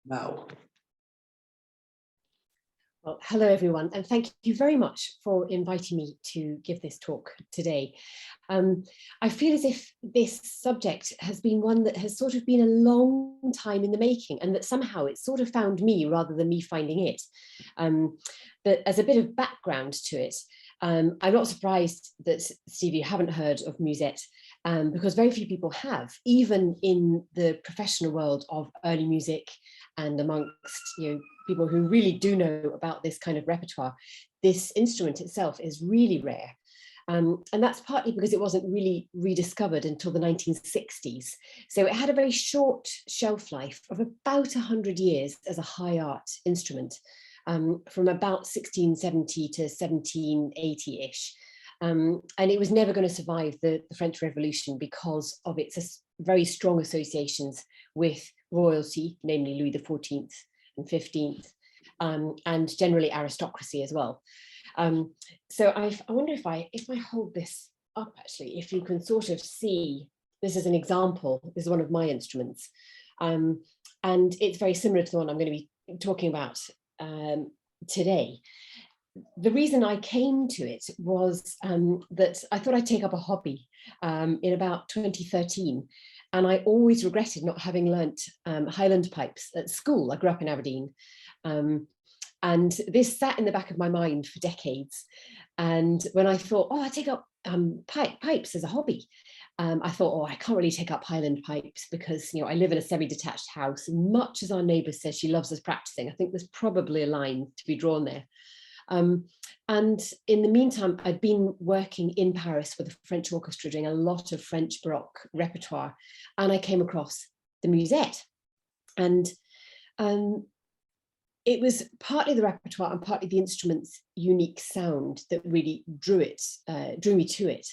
Now. Well, hello everyone, and thank you very much for inviting me to give this talk today. I feel as if this subject has been one that has sort of been a long time in the making, and that somehow it's sort of found me rather than me finding it. But as a bit of background to it, I'm not surprised that, Steve, you haven't heard of Musette, because very few people have, even in the professional world of early music and amongst people who really do know about this kind of repertoire. This instrument itself is really rare. And that's partly because it wasn't really rediscovered until the 1960s. So it had a very short shelf life of about 100 years as a high art instrument, from about 1670 to 1780-ish. And it was never going to survive the French Revolution because of its very strong associations with royalty, namely Louis XIV and 15th, and generally aristocracy as well. So I wonder if I hold this up, actually, if you can sort of see, this is an example, this is one of my instruments, and it's very similar to the one I'm going to be talking about today. The reason I came to it was that I thought I'd take up a hobby in about 2013, and I always regretted not having learnt Highland pipes at school. I grew up in Aberdeen, and this sat in the back of my mind for decades. And when I thought, oh, I take up pipes as a hobby, I thought, oh, I can't really take up Highland pipes because I live in a semi-detached house. And much as our neighbour says she loves us practicing, I think there's probably a line to be drawn there. And in the meantime, I'd been working in Paris with a French orchestra doing a lot of French Baroque repertoire, and I came across the Musette. And it was partly the repertoire and partly the instrument's unique sound that really drew me to it.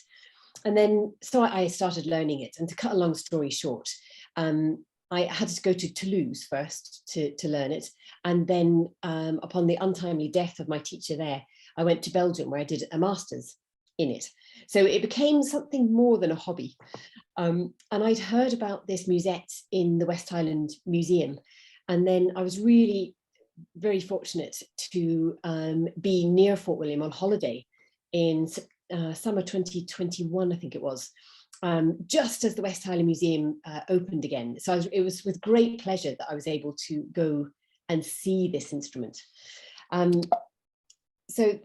And then, so I started learning it. And to cut a long story short, I had to go to Toulouse first to learn it. And then upon the untimely death of my teacher there, I went to Belgium where I did a master's in it. So it became something more than a hobby. And I'd heard about this Musette in the West Highlands Museum. And then I was really very fortunate to be near Fort William on holiday in summer 2021, I think it was. Just as the West Highland Museum opened again. So it was with great pleasure that I was able to go and see this instrument. So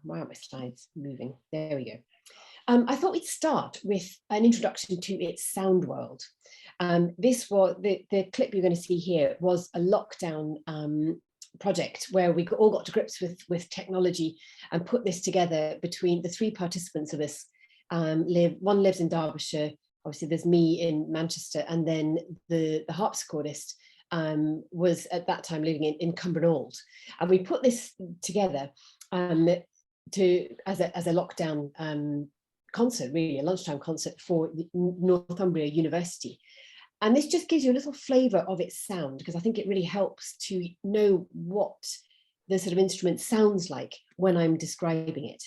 why aren't my slides moving? There we go. I thought we'd start with an introduction to its sound world. This was the clip you're going to see here was a lockdown project where we all got to grips with technology and put this together between the three participants of this. One lives in Derbyshire, obviously there's me in Manchester, and then the harpsichordist was at that time living in Cumbernauld. And we put this together as a lockdown concert, really, a lunchtime concert for Northumbria University. And this just gives you a little flavour of its sound, because I think it really helps to know what the sort of instrument sounds like when I'm describing it.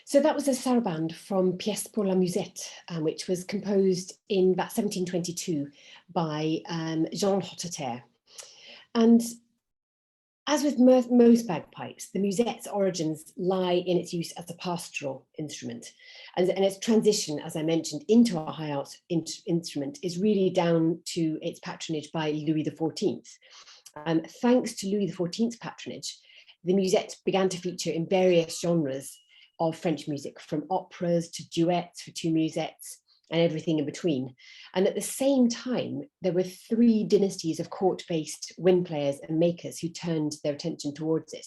So that was a sarabande from Pièce pour la Musette, which was composed in about 1722 by Jean Hotteterre. And as with most bagpipes, the musette's origins lie in its use as a pastoral instrument. And its transition, as I mentioned, into a high art instrument is really down to its patronage by Louis XIV. Thanks to Louis XIV's patronage, the musette began to feature in various genres of French music, from operas to duets for two musettes and everything in between. And at the same time, there were three dynasties of court-based wind players and makers who turned their attention towards it,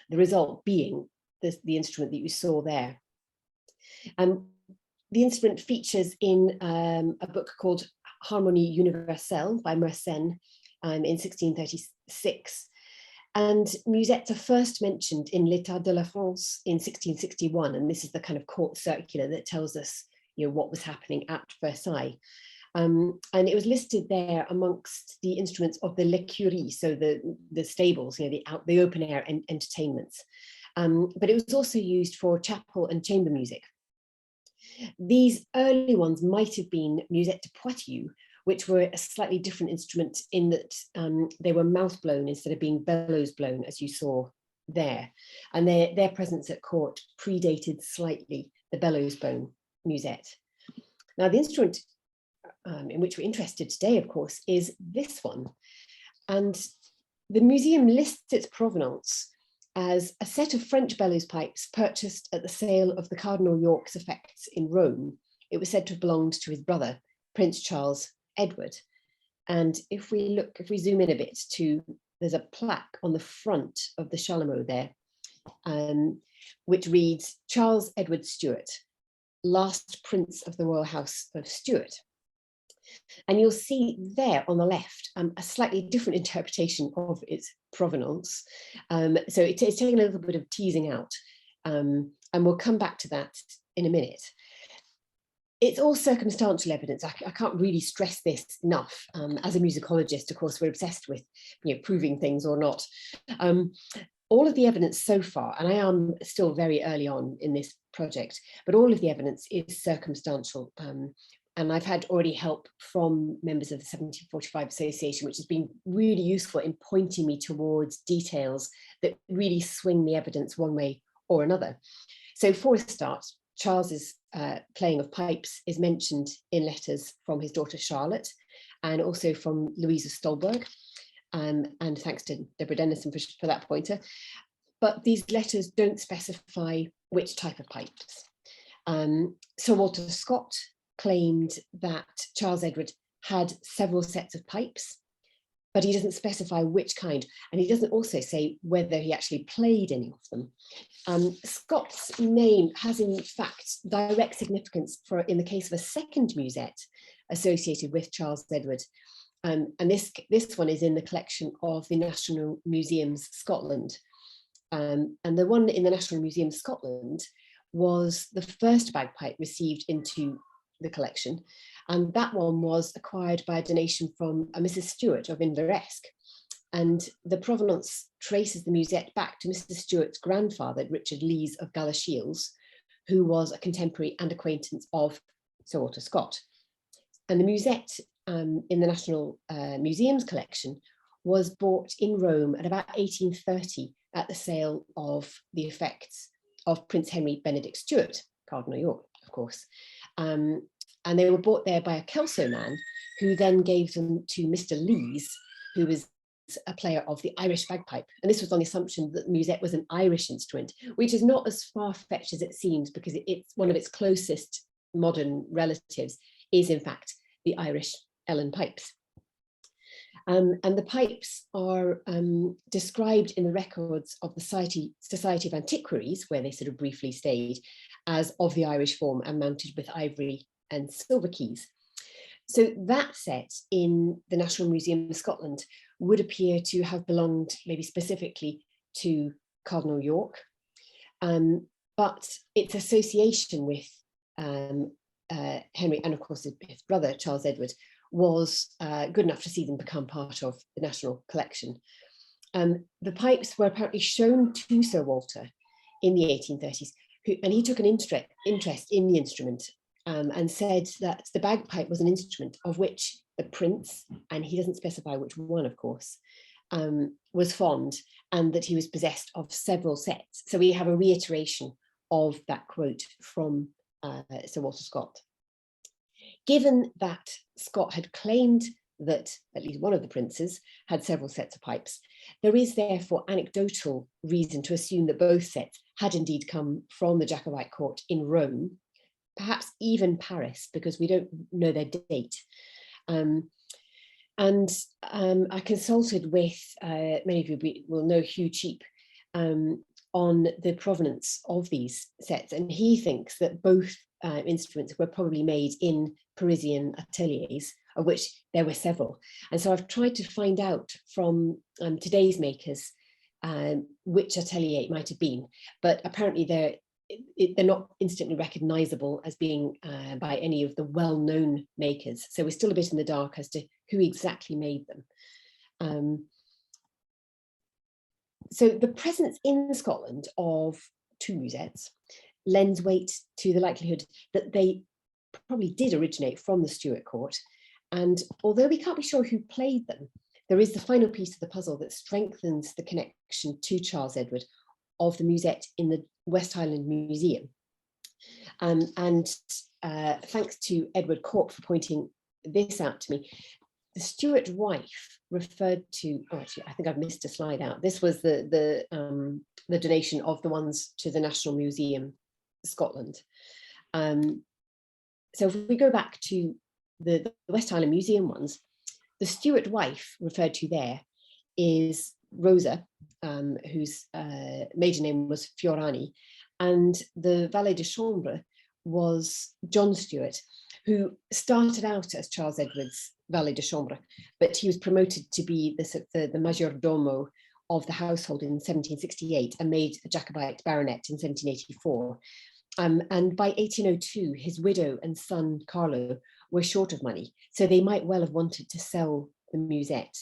the result being the instrument that you saw there. The instrument features in a book called Harmonie Universelle by Mersenne in 1636. And musettes are first mentioned in L'État de la France in 1661. And this is the kind of court circular that tells us, what was happening at Versailles. And it was listed there amongst the instruments of the l'écurie, so the stables, the open air entertainments. But it was also used for chapel and chamber music. These early ones might have been Musette de Poitou, which were a slightly different instrument in that they were mouth blown instead of being bellows blown, as you saw there. And their presence at court predated slightly the bellows blown musette. Now, the instrument in which we're interested today, of course, is this one. And the museum lists its provenance as a set of French bellows pipes purchased at the sale of the Cardinal York's effects in Rome. It was said to have belonged to his brother, Prince Charles Edward. And if we zoom in a bit there's a plaque on the front of the Chalumeau there, which reads, Charles Edward Stuart, last Prince of the Royal House of Stuart. And you'll see there on the left a slightly different interpretation of its provenance. So it's taking a little bit of teasing out, and we'll come back to that in a minute. It's all circumstantial evidence. I can't really stress this enough. As a musicologist, of course, we're obsessed with proving things or not. All of the evidence so far, and I am still very early on in this project, but all of the evidence is circumstantial. And I've had already help from members of the 1745 Association, which has been really useful in pointing me towards details that really swing the evidence one way or another. So for a start, Charles's playing of pipes is mentioned in letters from his daughter Charlotte, and also from Louise of Stolberg. And thanks to Deborah Dennison for that pointer. But these letters don't specify which type of pipes. Sir Walter Scott claimed that Charles Edward had several sets of pipes, but he doesn't specify which kind. And he doesn't also say whether he actually played any of them. Scott's name has in fact direct significance in the case of a second musette associated with Charles Edward. And this one is in the collection of the National Museums Scotland. And the one in the National Museum Scotland was the first bagpipe received into the collection. And that one was acquired by a donation from a Mrs. Stuart of Inveresk. And the provenance traces the musette back to Mrs. Stuart's grandfather, Richard Lees of Galashiels, who was a contemporary and acquaintance of Sir Walter Scott. And the musette in the National Museums collection was bought in Rome at about 1830 at the sale of the effects of Prince Henry Benedict Stuart, Cardinal York, of course. And they were bought there by a Kelso man who then gave them to Mr. Lees, who was a player of the Irish bagpipe. And this was on the assumption that the musette was an Irish instrument, which is not as far-fetched as it seems, because it's one of its closest modern relatives is in fact the Irish Ellen pipes. And the pipes are described in the records of the Society of Antiquaries, where they sort of briefly stayed, as of the Irish form and mounted with ivory and silver keys. So that set in the National Museum of Scotland would appear to have belonged maybe specifically to Cardinal York, but its association with Henry and of course his brother Charles Edward was good enough to see them become part of the national collection. The pipes were apparently shown to Sir Walter in the 1830s, and he took an interest in the instrument, and said that the bagpipe was an instrument of which the prince, and he doesn't specify which one, of course, was fond, and that he was possessed of several sets. So we have a reiteration of that quote from Sir Walter Scott. Given that Scott had claimed that at least one of the princes had several sets of pipes, there is therefore anecdotal reason to assume that both sets had indeed come from the Jacobite court in Rome, perhaps even Paris, because we don't know their date. I consulted with, many of you will know Hugh Cheap, on the provenance of these sets, and he thinks that both instruments were probably made in Parisian ateliers, of which there were several. And so I've tried to find out from today's makers which atelier it might have been, but apparently they're not instantly recognizable as being by any of the well-known makers. So we're still a bit in the dark as to who exactly made them. So the presence in Scotland of two musettes lends weight to the likelihood that they probably did originate from the Stuart court. And although we can't be sure who played them, there is the final piece of the puzzle that strengthens the connection to Charles Edward of the musette in the West Highlands Museum. Thanks to Edward Cork for pointing this out to me. The Stuart wife referred to, oh, actually, I think I've missed a slide out. This was the donation of the ones to the National Museum, Scotland. So if we go back to the West Highland Museum ones, the Stuart wife referred to there is Rosa, whose maiden name was Fiorani, and the valet de chambre was John Stuart, who started out as Charles Edward's valet de chambre, but he was promoted to be the majordomo of the household in 1768 and made a Jacobite baronet in 1784. And by 1802, his widow and son Carlo were short of money, so they might well have wanted to sell the musette.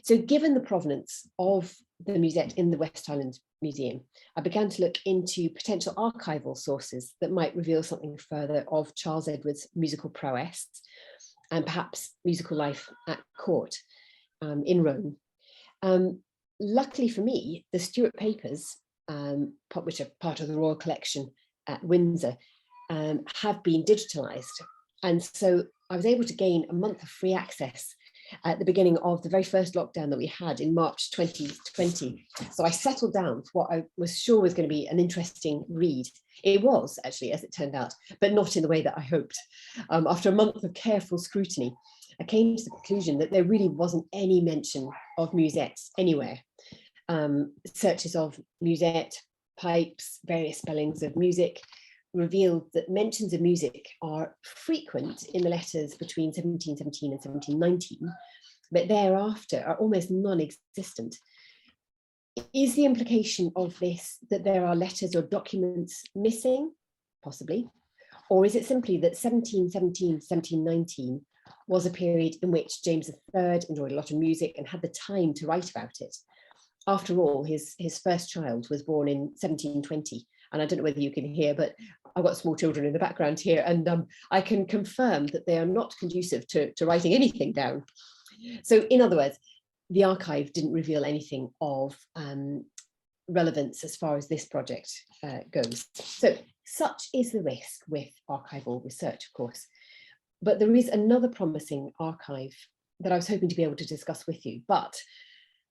So given the provenance of the musette in the West Highlands Museum, I began to look into potential archival sources that might reveal something further of Charles Edward's musical prowess and perhaps musical life at court in Rome. Luckily for me, the Stuart papers, which are part of the Royal Collection at Windsor, have been digitalized. And so I was able to gain a month of free access at the beginning of the very first lockdown that we had in March 2020. So I settled down for what I was sure was going to be an interesting read. It was actually, as it turned out, but not in the way that I hoped. After a month of careful scrutiny, I came to the conclusion that there really wasn't any mention of musettes anywhere. Searches of musette, pipes, various spellings of music revealed that mentions of music are frequent in the letters between 1717 and 1719, but thereafter are almost non-existent. Is the implication of this that there are letters or documents missing? Possibly. Or is it simply that 1717, 1719 was a period in which James III enjoyed a lot of music and had the time to write about it? After all, his first child was born in 1720, and I don't know whether you can hear, but I've got small children in the background here, and I can confirm that they are not conducive to writing anything down. So in other words, the archive didn't reveal anything of relevance as far as this project goes. So such is the risk with archival research, of course. But there is another promising archive that I was hoping to be able to discuss with you. But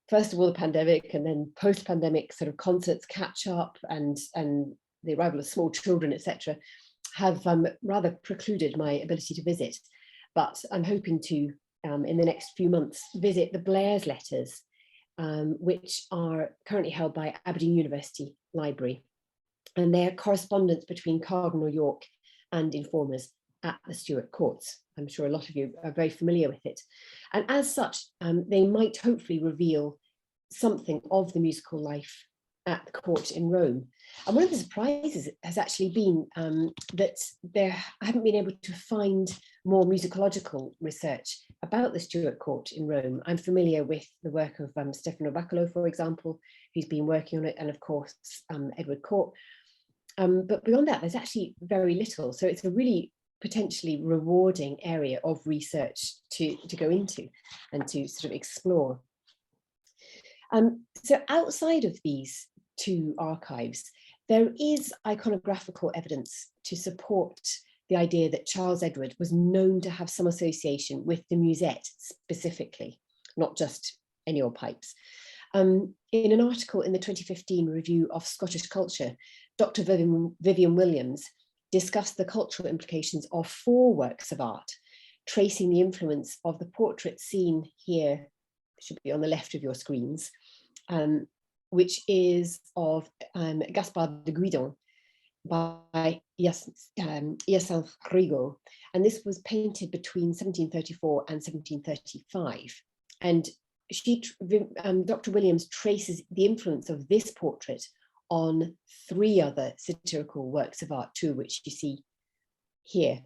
first of all, the pandemic, and then post-pandemic sort of concerts catch up, and the arrival of small children, etc., have rather precluded my ability to visit. But I'm hoping to, in the next few months, visit the Blair's letters, which are currently held by Aberdeen University Library, and their correspondence between Cardinal York and informers at the Stuart courts. I'm sure a lot of you are very familiar with it. And as such, they might hopefully reveal something of the musical life at the court in Rome. And one of the surprises has actually been that I haven't been able to find more musicological research about the Stuart court in Rome. I'm familiar with the work of Stefano Baccalo, for example, who's been working on it, and of course, Edward Cork. But beyond that, there's actually very little. So it's a really potentially rewarding area of research to go into and to sort of explore. So outside of these two archives, there is iconographical evidence to support the idea that Charles Edward was known to have some association with the Musette specifically, not just any old pipes. In an article in the 2015 Review of Scottish Culture, Dr. Vivian Williams discussed the cultural implications of 4 works of art, tracing the influence of the portrait seen here, should be on the left of your screens, which is of Gaspard de Guidon by Hyacinthe Rigaud. And this was painted between 1734 and 1735. And Dr. Williams traces the influence of this portrait on 3 other satirical works of art, 2 of which you see here.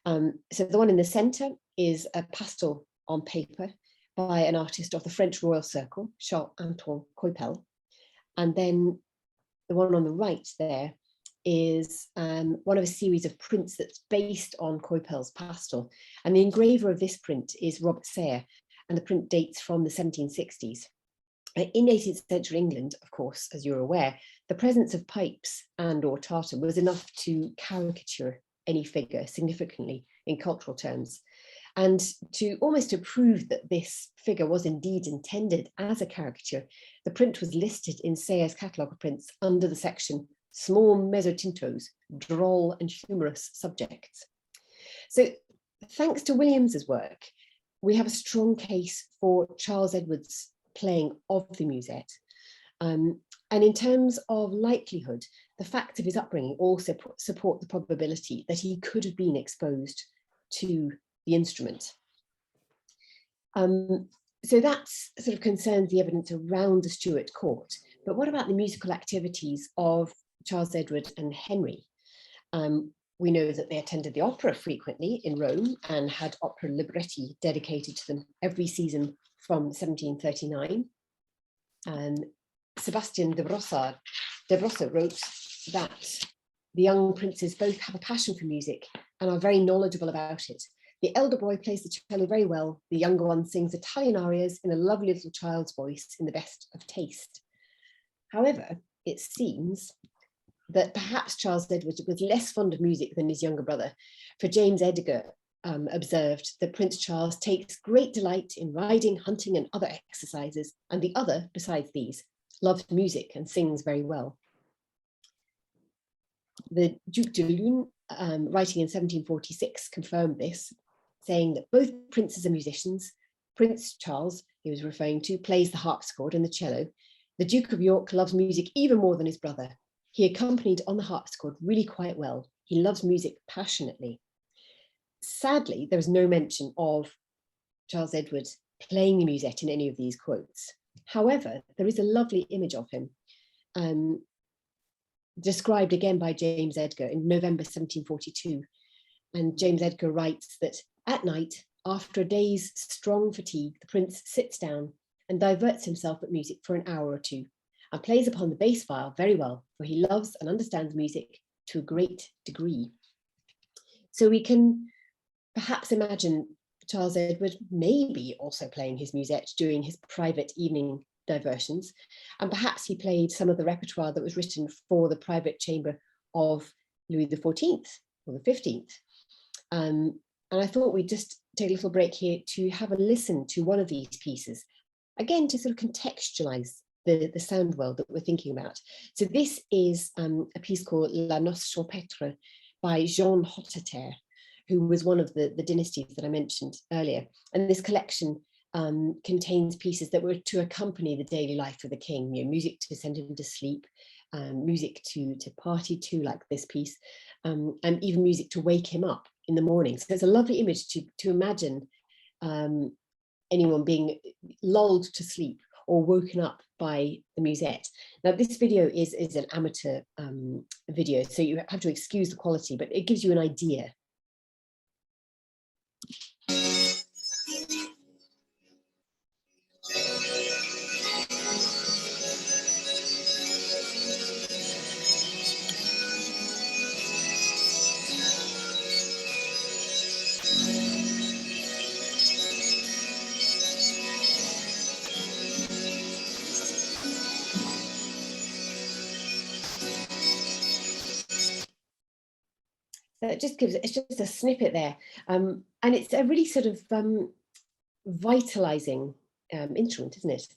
So the one in the center is a pastel on paper by an artist of the French Royal Circle, Charles-Antoine Coypel. And then the one on the right there is one of a series of prints that's based on Coypel's pastel. And the engraver of this print is Robert Sayre, and the print dates from the 1760s. In 18th century England, of course, as you're aware, the presence of pipes and or tartan was enough to caricature any figure significantly in cultural terms. And to almost to prove that this figure was indeed intended as a caricature, the print was listed in Sayre's catalogue of prints under the section Small Mezzotintos, Droll and Humorous Subjects. So thanks to Williams's work, we have a strong case for Charles Edward's playing of the Musette. And in terms of likelihood, the facts of his upbringing also support the probability that he could have been exposed to the instrument. So that sort of concerns the evidence around the Stuart court. But what about the musical activities of Charles Edward and Henry? We know that they attended the opera frequently in Rome and had opera libretti dedicated to them every season from 1739. Sebastian de Brossa wrote that the young princes both have a passion for music and are very knowledgeable about it. The elder boy plays the cello very well. The younger one sings Italian arias in a lovely little child's voice in the best of taste. However, it seems that perhaps Charles Edward was less fond of music than his younger brother, for James Edgar observed that Prince Charles takes great delight in riding, hunting and other exercises, and the other, besides these, loves music and sings very well. The Duc de Luynes, writing in 1746, confirmed this, saying that both princes are musicians. Prince Charles, he was referring to, plays the harpsichord and the cello. The Duke of York loves music even more than his brother. He accompanied on the harpsichord really quite well. He loves music passionately. Sadly, there is no mention of Charles Edward playing the musette in any of these quotes. However, there is a lovely image of him, described again by James Edgar in November 1742. And James Edgar writes that at night, after a day's strong fatigue, the prince sits down and diverts himself at music for an hour or 2, and plays upon the bass viol very well, for he loves and understands music to a great degree. So we can perhaps imagine Charles Edward maybe also playing his musette during his private evening diversions, and perhaps he played some of the repertoire that was written for the private chamber of Louis XIV or the 15th. And I thought we'd just take a little break here to have a listen to one of these pieces, again to sort of contextualize the sound world that we're thinking about. So this is a piece called La Noce Champêtre by Jean Hotteterre, who was one of the dynasties that I mentioned earlier. And this collection contains pieces that were to accompany the daily life of the king, you know, music to send him to sleep, music to party to, like this piece, and even music to wake him up in the morning. So it's a lovely image to imagine anyone being lulled to sleep or woken up by the musette. Now this video is an amateur video, so you have to excuse the quality, but it gives you an idea. That just gives, it's just a snippet there. And it's a really sort of vitalizing instrument, isn't it?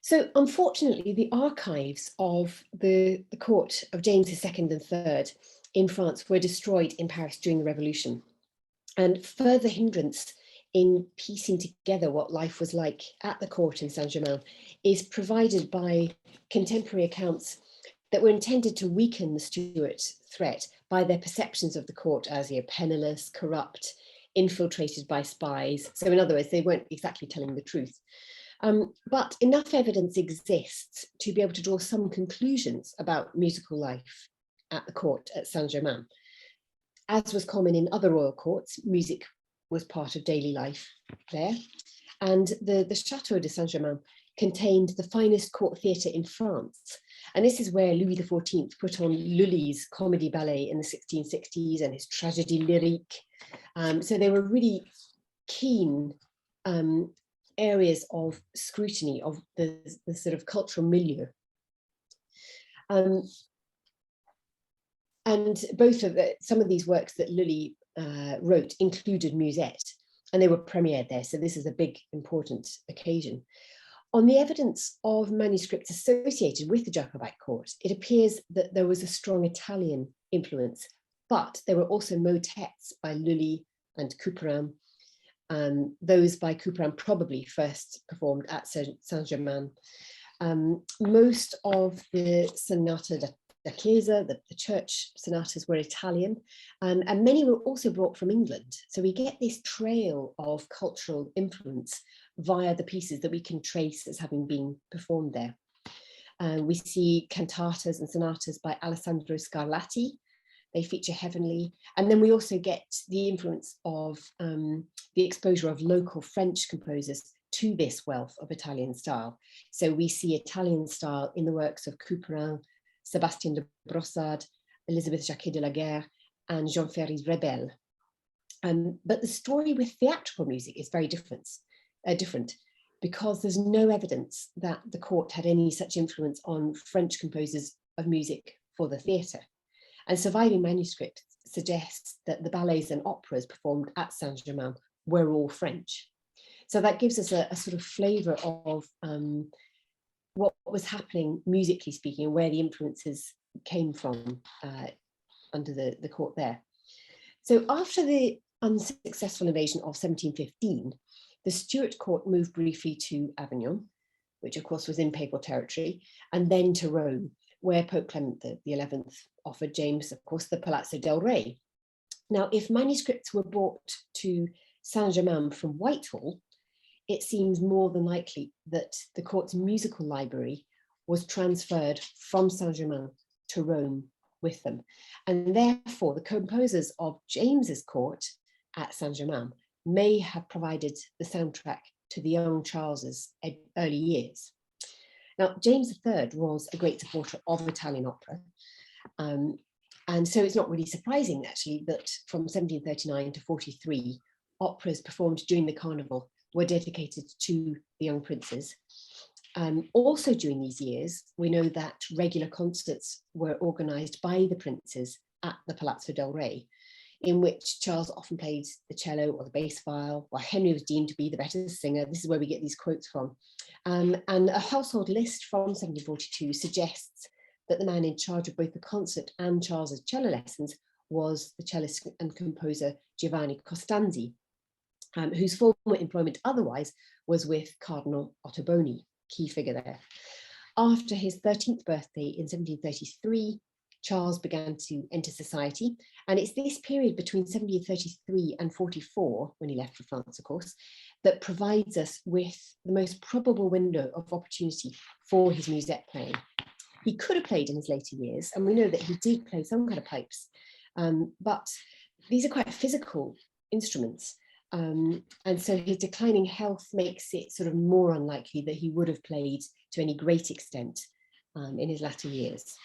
So unfortunately, the archives of the court of James II and III in France were destroyed in Paris during the Revolution. And further hindrance in piecing together what life was like at the court in Saint-Germain is provided by contemporary accounts that were intended to weaken the Stuart threat by their perceptions of the court as penniless, corrupt, infiltrated by spies. So in other words, they weren't exactly telling the truth. But enough evidence exists to be able to draw some conclusions about musical life at the court at Saint-Germain. As was common in other royal courts, music was part of daily life there. And the Chateau de Saint-Germain contained the finest court theatre in France. And this is where Louis XIV put on Lully's comedy ballet in the 1660s and his tragédie lyrique. So they were really keen areas of scrutiny of the sort of cultural milieu. And both of some of these works that Lully wrote included Musette, and they were premiered there. So this is a big, important occasion. On the evidence of manuscripts associated with the Jacobite court, it appears that there was a strong Italian influence, but there were also motets by Lully and Couperin. Those by Couperin probably first performed at Saint-Germain. Most of the sonata da Chiesa, the church sonatas, were Italian, and many were also brought from England. So we get this trail of cultural influence via the pieces that we can trace as having been performed there. We see cantatas and sonatas by Alessandro Scarlatti. They feature heavily. And then we also get the influence of the exposure of local French composers to this wealth of Italian style. So we see Italian style in the works of Couperin, Sébastien de Brossard, Elizabeth Jacquet de la Guerre, and Jean Ferry's Rebelle. But the story with theatrical music is very different because there's no evidence that the court had any such influence on French composers of music for the theatre. And surviving manuscripts suggest that the ballets and operas performed at Saint-Germain were all French. So that gives us a sort of flavour of what was happening musically speaking and where the influences came from under the court there. So after the unsuccessful invasion of 1715, the Stuart court moved briefly to Avignon, which of course was in papal territory, and then to Rome, where Pope Clement XI offered James, of course, the Palazzo del Re. Now, if manuscripts were brought to Saint-Germain from Whitehall, it seems more than likely that the court's musical library was transferred from Saint-Germain to Rome with them. And therefore, the composers of James's court at Saint-Germain may have provided the soundtrack to the young Charles's early years. Now, James III was a great supporter of Italian opera. And so it's not really surprising, actually, that from 1739 to 43, operas performed during the carnival were dedicated to the young princes. Also during these years, we know that regular concerts were organised by the princes at the Palazzo del Re, in which Charles often played the cello or the bass viol, while Henry was deemed to be the better singer. This is where we get these quotes from. And a household list from 1742 suggests that the man in charge of both the concert and Charles's cello lessons was the cellist and composer Giovanni Costanzi, whose former employment otherwise was with Cardinal Ottoboni, key figure there. After his 13th birthday in 1733, Charles began to enter society, and it's this period between 1733 and 44, when he left for France, of course, that provides us with the most probable window of opportunity for his musette playing. He could have played in his later years, and we know that he did play some kind of pipes, but these are quite physical instruments. And so his declining health makes it sort of more unlikely that he would have played to any great extent in his latter years.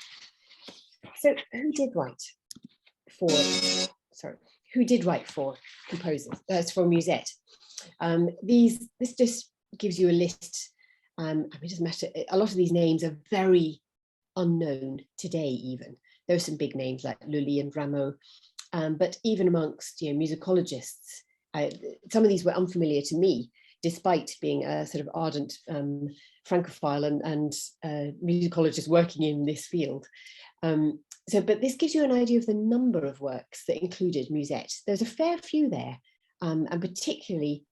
So who did write for composers, for Musette? This just gives you a list. I mean, it doesn't matter. A lot of these names are very unknown today even. There are some big names like Lully and Rameau, But even amongst musicologists, some of these were unfamiliar to me, despite being a sort of ardent Francophile and musicologist working in this field. But this gives you an idea of the number of works that included Musette. There's a fair few there, and particularly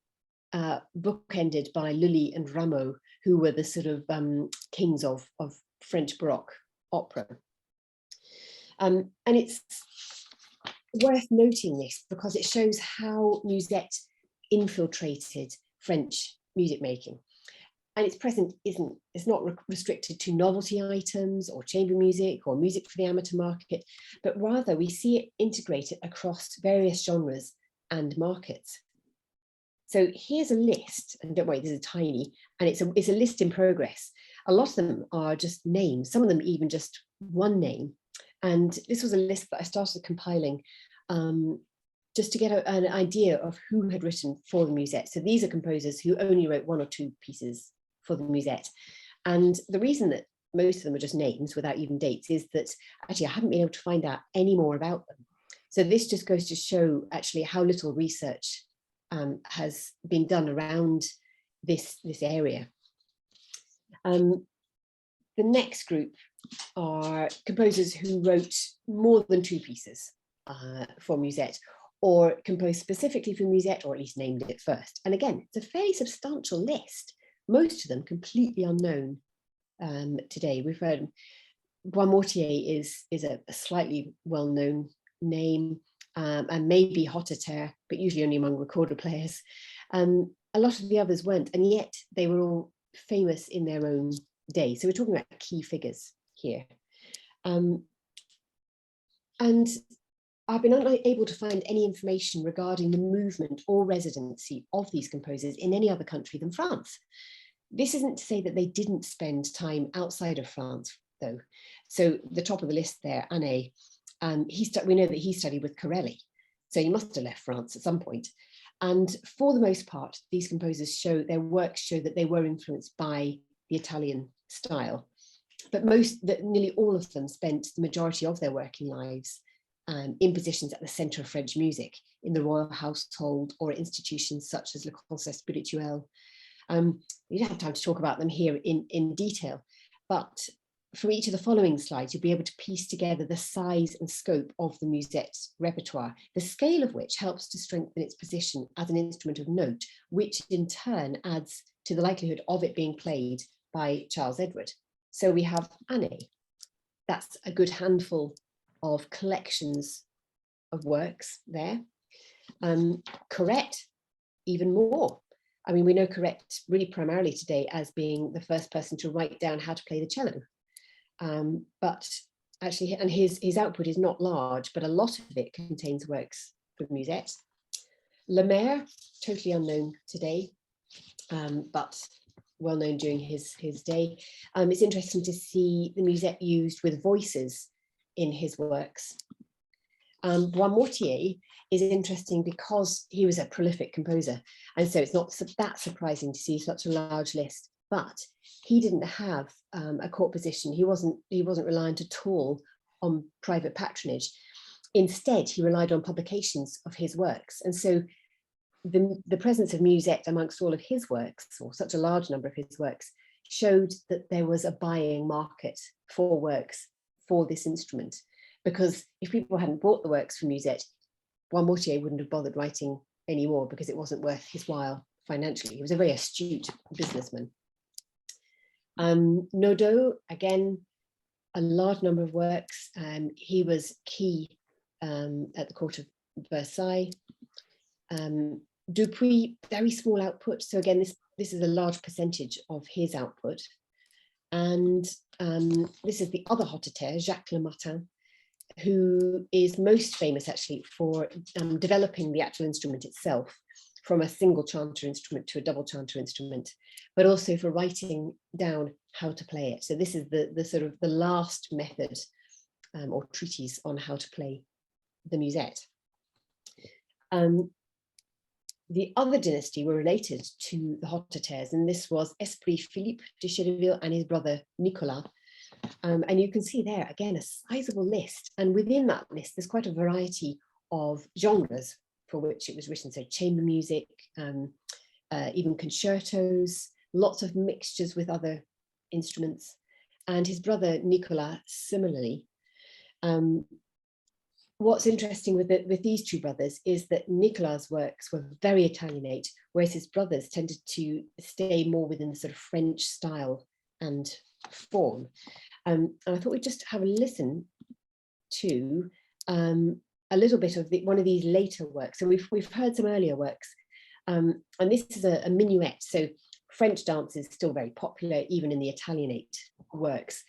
bookended by Lully and Rameau, who were the sort of kings of French Baroque opera. And it's worth noting this because it shows how Musette infiltrated French music making. And its present it's not restricted to novelty items or chamber music or music for the amateur market, but rather we see it integrated across various genres and markets. So here's a list, and don't worry, this is tiny, and it's a list in progress. A lot of them are just names, some of them even just one name. And this was a list that I started compiling just to get an idea of who had written for the Musette. So these are composers who only wrote one or two pieces for the Musette. And the reason that most of them are just names without even dates is that actually I haven't been able to find out any more about them. So this just goes to show actually how little research has been done around this area. The next group are composers who wrote more than two pieces for Musette, or composed specifically for Musette, or at least named it first. And again, it's a fairly substantial list, most of them completely unknown today. We've heard Boismortier is a slightly well-known name, and maybe Hotteterre, but usually only among recorder players. A lot of the others weren't, and yet they were all famous in their own day. So we're talking about key figures here. And I've been unable to find any information regarding the movement or residency of these composers in any other country than France. This isn't to say that they didn't spend time outside of France, though. So the top of the list there, Anne, we know that he studied with Corelli, so he must have left France at some point. And for the most part, these composers their works show that they were influenced by the Italian style, but nearly all of them spent the majority of their working lives in positions at the centre of French music, in the royal household or institutions such as Le Conseil Spirituel. We don't have time to talk about them here in detail, but from each of the following slides, you'll be able to piece together the size and scope of the Musette's repertoire, the scale of which helps to strengthen its position as an instrument of note, which in turn adds to the likelihood of it being played by Charles Edward. So we have Anne. That's a good handful of collections of works there. Corrette, even more. I mean, we know Corrette really primarily today as being the first person to write down how to play the cello. But actually, and his output is not large, but a lot of it contains works for Musette. Lemaire, totally unknown today, but well known during his day. It's interesting to see the Musette used with voices in his works. Boismortier is interesting because he was a prolific composer, and so it's not that surprising to see such a large list. But he didn't have a court position. He wasn't reliant at all on private patronage. Instead, he relied on publications of his works, and so the presence of Musette amongst all of his works, or such a large number of his works, showed that there was a buying market for works for this instrument. Because if people hadn't bought the works from Musette, Boismortier wouldn't have bothered writing anymore because it wasn't worth his while financially. He was a very astute businessman. Naudot, again, a large number of works. He was key at the court of Versailles. Dupuis, very small output. So again, this is a large percentage of his output. And this is the other Hotteterre, Jacques Le Martin, who is most famous actually for developing the actual instrument itself from a single chanter instrument to a double chanter instrument, but also for writing down how to play it. So this is the sort of the last method or treatise on how to play the Musette. The other dynasty were related to the Hotteterres, and this was Esprit Philippe de Chedeville and his brother Nicolas. And you can see there, again, a sizable list. And within that list, there's quite a variety of genres for which it was written, so chamber music, even concertos, lots of mixtures with other instruments. And his brother Nicolas similarly. What's interesting with these two brothers is that Nicolas' works were very Italianate, whereas his brothers tended to stay more within the sort of French style and form. And I thought we'd just have a listen to a little bit of one of these later works. So we've heard some earlier works, and this is a minuet. So French dance is still very popular, even in the Italianate works.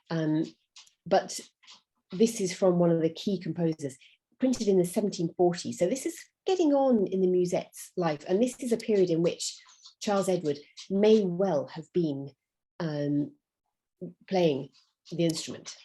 But this is from one of the key composers, printed in the 1740s. So this is getting on in the Musette's life. And this is a period in which Charles Edward may well have been playing the instrument.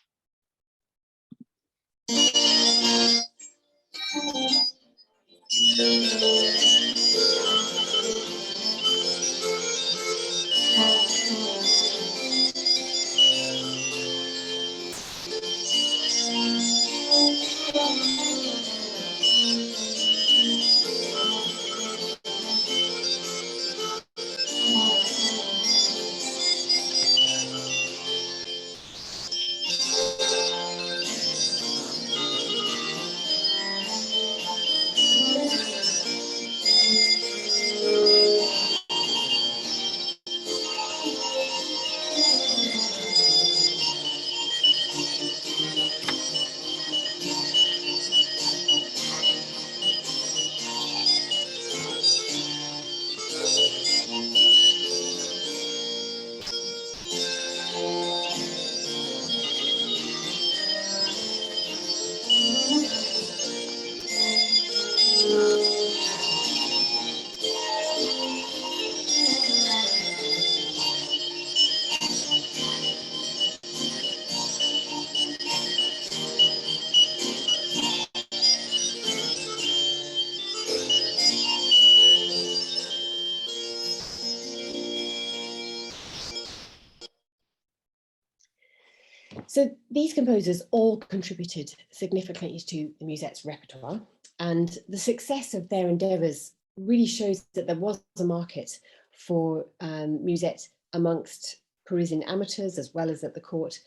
So these composers all contributed significantly to the Musette's repertoire, and the success of their endeavours really shows that there was a market for Musette amongst Parisian amateurs as well as at the court.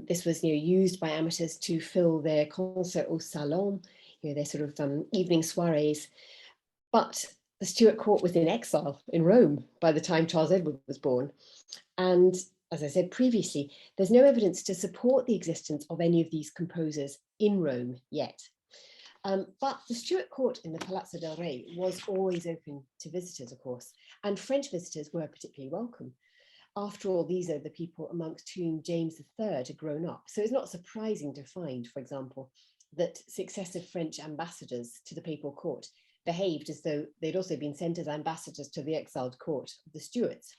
This was used by amateurs to fill their concert au salon, their sort of evening soirees. But the Stuart court was in exile in Rome by the time Charles Edward was born. And as I said previously, there's no evidence to support the existence of any of these composers in Rome yet. But the Stuart court in the Palazzo del Re was always open to visitors, of course, and French visitors were particularly welcome. After all, these are the people amongst whom James III had grown up. So it's not surprising to find, for example, that successive French ambassadors to the papal court behaved as though they'd also been sent as ambassadors to the exiled court of the Stuarts.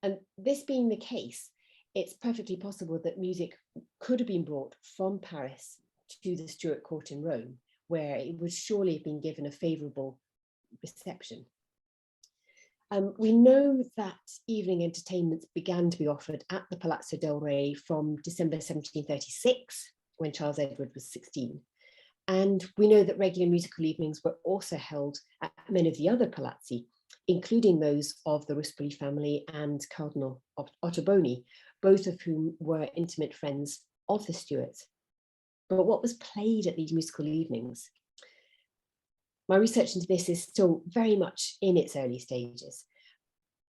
And this being the case, it's perfectly possible that music could have been brought from Paris to the Stuart court in Rome, where it would surely have been given a favourable reception. We know that evening entertainments began to be offered at the Palazzo del Re from December 1736, when Charles Edward was 16. And we know that regular musical evenings were also held at many of the other palazzi, including those of the Ruspoli family and Cardinal Ottoboni, both of whom were intimate friends of the Stuarts. But what was played at these musical evenings? My research into this is still very much in its early stages.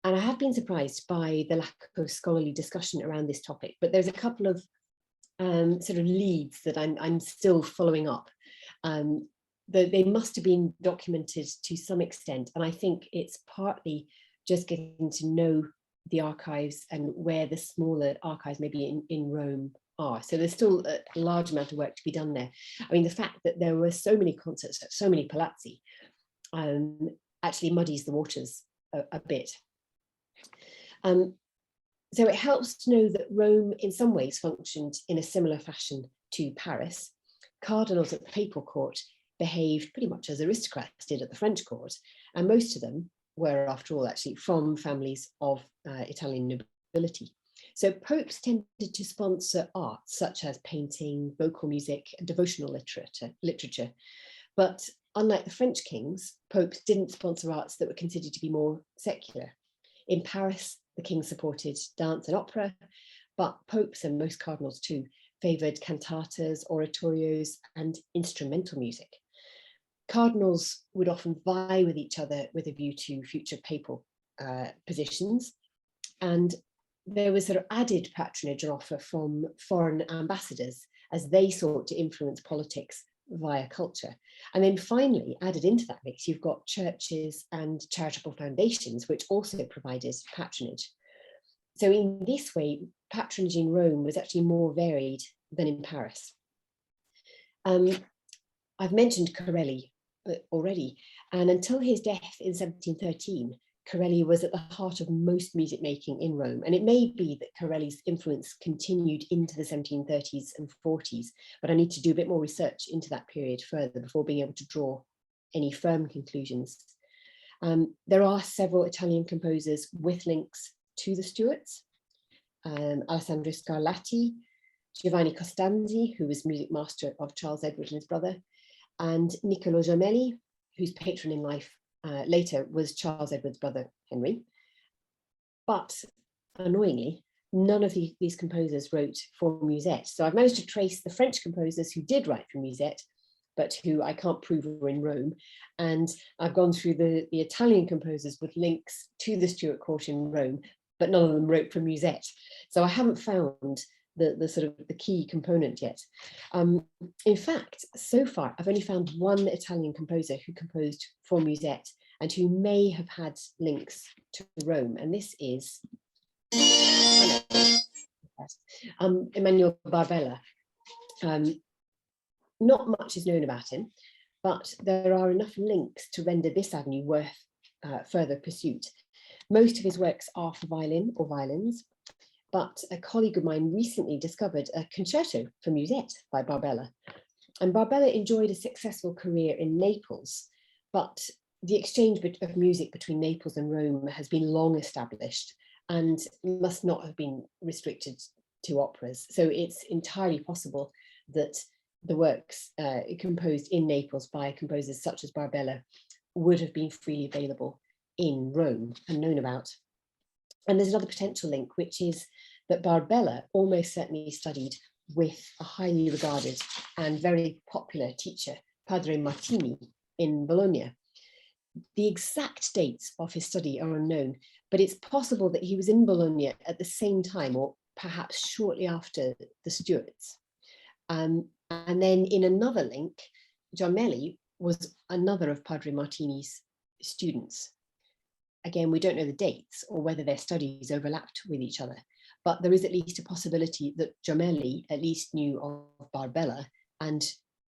And I have been surprised by the lack of scholarly discussion around this topic, but there's a couple of sort of leads that I'm still following up. They must have been documented to some extent, and I think it's partly just getting to know the archives and where the smaller archives maybe in Rome are. So there's still a large amount of work to be done there. I mean, the fact that there were so many concerts at so many palazzi actually muddies the waters a bit. So it helps to know that Rome in some ways functioned in a similar fashion to Paris. Cardinals at the papal court behaved pretty much as aristocrats did at the French court, and most of them were, after all, actually from families of Italian nobility. So popes tended to sponsor arts such as painting, vocal music, and devotional literature. But unlike the French kings, popes didn't sponsor arts that were considered to be more secular. In Paris, the king supported dance and opera, but popes, and most cardinals too, favoured cantatas, oratorios, and instrumental music. Cardinals would often vie with each other with a view to future papal positions, and there was sort of added patronage and offer from foreign ambassadors as they sought to influence politics via culture. And then finally, added into that mix, you've got churches and charitable foundations, which also provided patronage. So in this way, patronage in Rome was actually more varied than in Paris. I've mentioned Corelli already, and until his death in 1713, Corelli was at the heart of most music making in Rome, and it may be that Corelli's influence continued into the 1730s and 40s, but I need to do a bit more research into that period further before being able to draw any firm conclusions. There are several Italian composers with links to the Stuarts, Alessandro Scarlatti, Giovanni Costanzi, who was music master of Charles Edward and his brother, and Niccolò Gemelli, whose patron in life later was Charles Edward's brother, Henry. But annoyingly, none of these composers wrote for Musette. So I've managed to trace the French composers who did write for Musette, but who I can't prove were in Rome. And I've gone through the Italian composers with links to the Stuart court in Rome, but none of them wrote for Musette. So I haven't found the sort of the key component yet. In fact, so far, I've only found one Italian composer who composed for Musette and who may have had links to Rome, and this is Emanuel Barbella. Not much is known about him, but there are enough links to render this avenue worth further pursuit. Most of his works are for violin or violins, but a colleague of mine recently discovered a concerto for Musette by Barbella. And Barbella enjoyed a successful career in Naples, but the exchange of music between Naples and Rome has been long established and must not have been restricted to operas. So it's entirely possible that the works composed in Naples by composers such as Barbella would have been freely available in Rome and known about. And there's another potential link, which is that Barbella almost certainly studied with a highly regarded and very popular teacher, Padre Martini, in Bologna. The exact dates of his study are unknown, but it's possible that he was in Bologna at the same time, or perhaps shortly after the Stuarts. And then in another link, Gemelli was another of Padre Martini's students. Again, we don't know the dates or whether their studies overlapped with each other, but there is at least a possibility that Gemelli at least knew of Barbella, and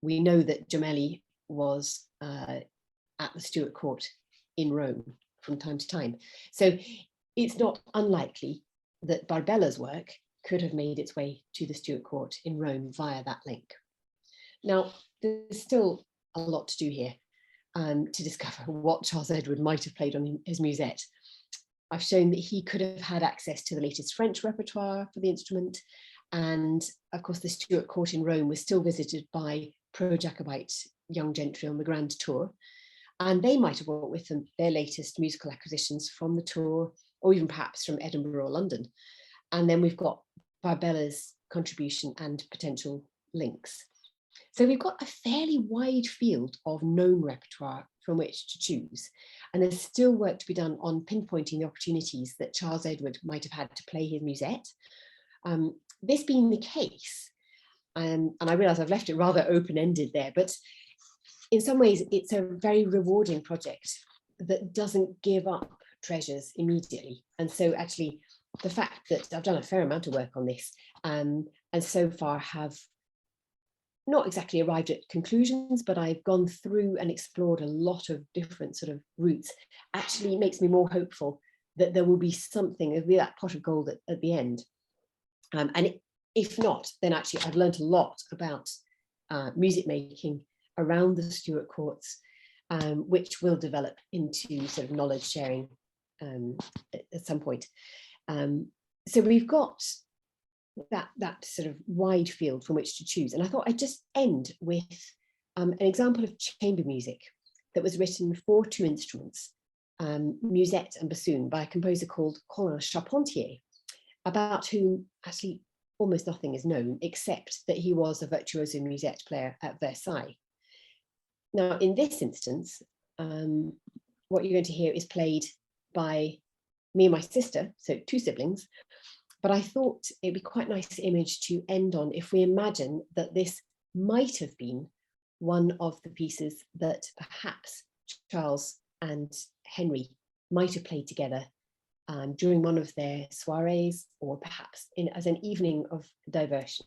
we know that Gemelli was at the Stuart court in Rome from time to time. So it's not unlikely that Barbella's work could have made its way to the Stuart court in Rome via that link. Now, there's still a lot to do here to discover what Charles Edward might have played on his Musette. I've shown that he could have had access to the latest French repertoire for the instrument, and of course the Stuart court in Rome was still visited by pro-Jacobite young gentry on the Grand Tour, and they might have brought with them their latest musical acquisitions from the tour, or even perhaps from Edinburgh or London. And then we've got Barbella's contribution and potential links. So we've got a fairly wide field of known repertoire from which to choose. And there's still work to be done on pinpointing the opportunities that Charles Edward might have had to play his Musette. This being the case, and I realise I've left it rather open-ended there, but in some ways it's a very rewarding project that doesn't give up treasures immediately. And so actually the fact that I've done a fair amount of work on this and so far have not exactly arrived at conclusions, but I've gone through and explored a lot of different sort of routes, actually makes me more hopeful that there will be something, there'll be that pot of gold at the end. And if not, then actually I've learned a lot about music making around the Stuart courts, which will develop into sort of knowledge sharing at some point. So we've got that sort of wide field from which to choose. And I thought I'd just end with an example of chamber music that was written for two instruments, musette and bassoon, by a composer called Colin Charpentier, about whom actually almost nothing is known, except that he was a virtuoso musette player at Versailles. Now, in this instance, what you're going to hear is played by me and my sister, so two siblings, but I thought it'd be quite a nice image to end on if we imagine that this might have been one of the pieces that perhaps Charles and Henry might have played together during one of their soirees, or perhaps as an evening of diversion.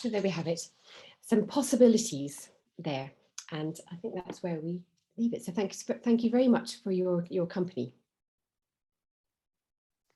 So there we have it, some possibilities there, and I think that's where we leave it. So thank you very much for your company.